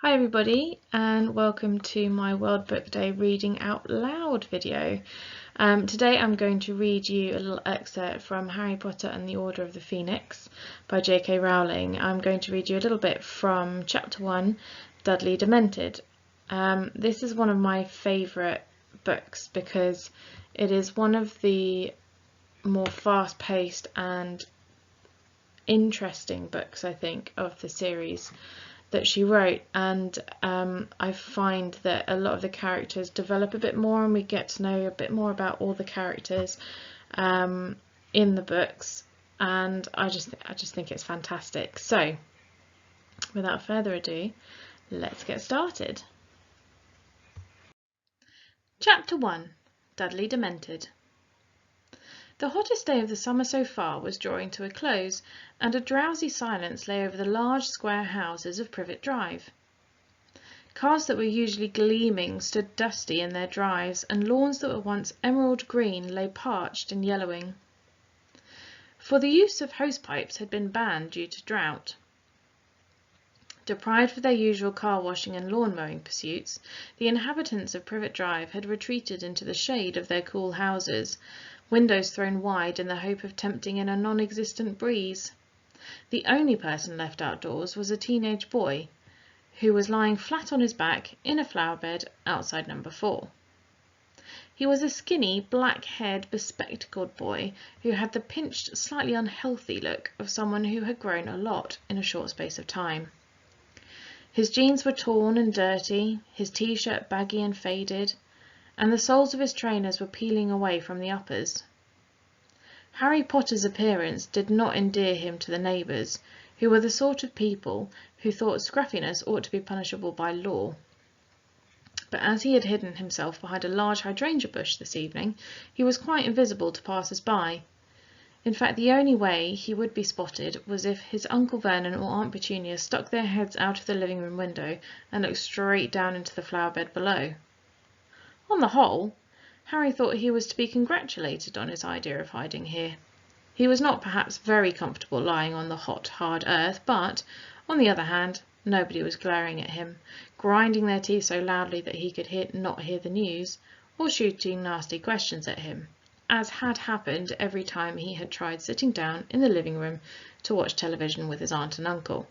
Hi everybody and welcome to my World Book Day Reading Out Loud video. Today I'm going to read you a little excerpt from Harry Potter and the Order of the Phoenix by J.K. Rowling. I'm going to read you a little bit from Chapter 1, Dudley Demented. This is one of my favourite books because it is one of the more fast-paced and interesting books, I think, of the series that she wrote, and I find that a lot of the characters develop a bit more and we get to know a bit more about all the characters in the books, and I just think it's fantastic. So without further ado, let's get started. Chapter 1, Dudley Demented. The hottest day of the summer so far was drawing to a close, and a drowsy silence lay over the large square houses of Privet Drive. Cars that were usually gleaming stood dusty in their drives, and lawns that were once emerald green lay parched and yellowing. For the use of hosepipes had been banned due to drought. Deprived of their usual car washing and lawn mowing pursuits, the inhabitants of Privet Drive had retreated into the shade of their cool houses, windows thrown wide in the hope of tempting in a non-existent breeze. The only person left outdoors was a teenage boy, who was lying flat on his back in a flower bed outside number 4. He was a skinny, black-haired, bespectacled boy who had the pinched, slightly unhealthy look of someone who had grown a lot in a short space of time. His jeans were torn and dirty, his t-shirt baggy and faded, and the soles of his trainers were peeling away from the uppers. Harry Potter's appearance did not endear him to the neighbours, who were the sort of people who thought scruffiness ought to be punishable by law. But as he had hidden himself behind a large hydrangea bush this evening, he was quite invisible to passers-by. In fact, the only way he would be spotted was if his Uncle Vernon or Aunt Petunia stuck their heads out of the living-room window and looked straight down into the flower-bed below. On the whole, Harry thought he was to be congratulated on his idea of hiding here. He was not perhaps very comfortable lying on the hot, hard earth, but, on the other hand, nobody was glaring at him, grinding their teeth so loudly that he could not hear the news, or shooting nasty questions at him, as had happened every time he had tried sitting down in the living room to watch television with his aunt and uncle.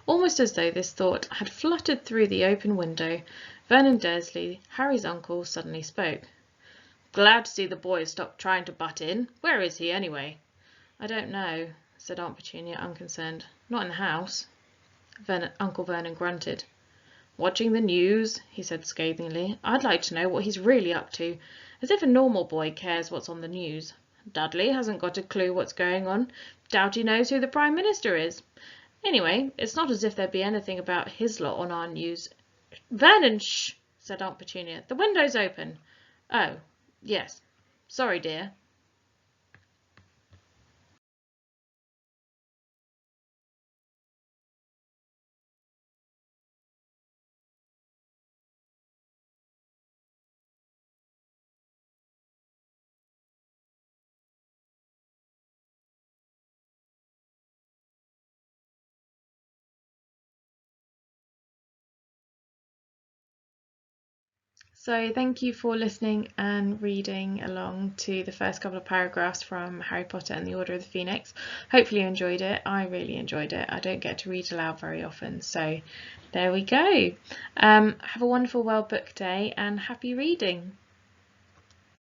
Almost as though this thought had fluttered through the open window, Vernon Dursley, Harry's uncle, suddenly spoke. "Glad to see the boy has stopped trying to butt in. Where is he, anyway?" "I don't know," said Aunt Petunia, unconcerned. "Not in the house." Uncle Vernon grunted. "Watching the news," he said scathingly. "I'd like to know what he's really up to. As if a normal boy cares what's on the news. Dudley hasn't got a clue what's going on. Doubt he knows who the Prime Minister is. Anyway, it's not as if there'd be anything about his lot on our news." "Vernon, shh!" said Aunt Petunia. "The window's open." "Oh, yes. Sorry, dear." So thank you for listening and reading along to the first couple of paragraphs from Harry Potter and the Order of the Phoenix. Hopefully you enjoyed it. I really enjoyed it. I don't get to read aloud very often, so there we go. Have a wonderful World Book Day and happy reading.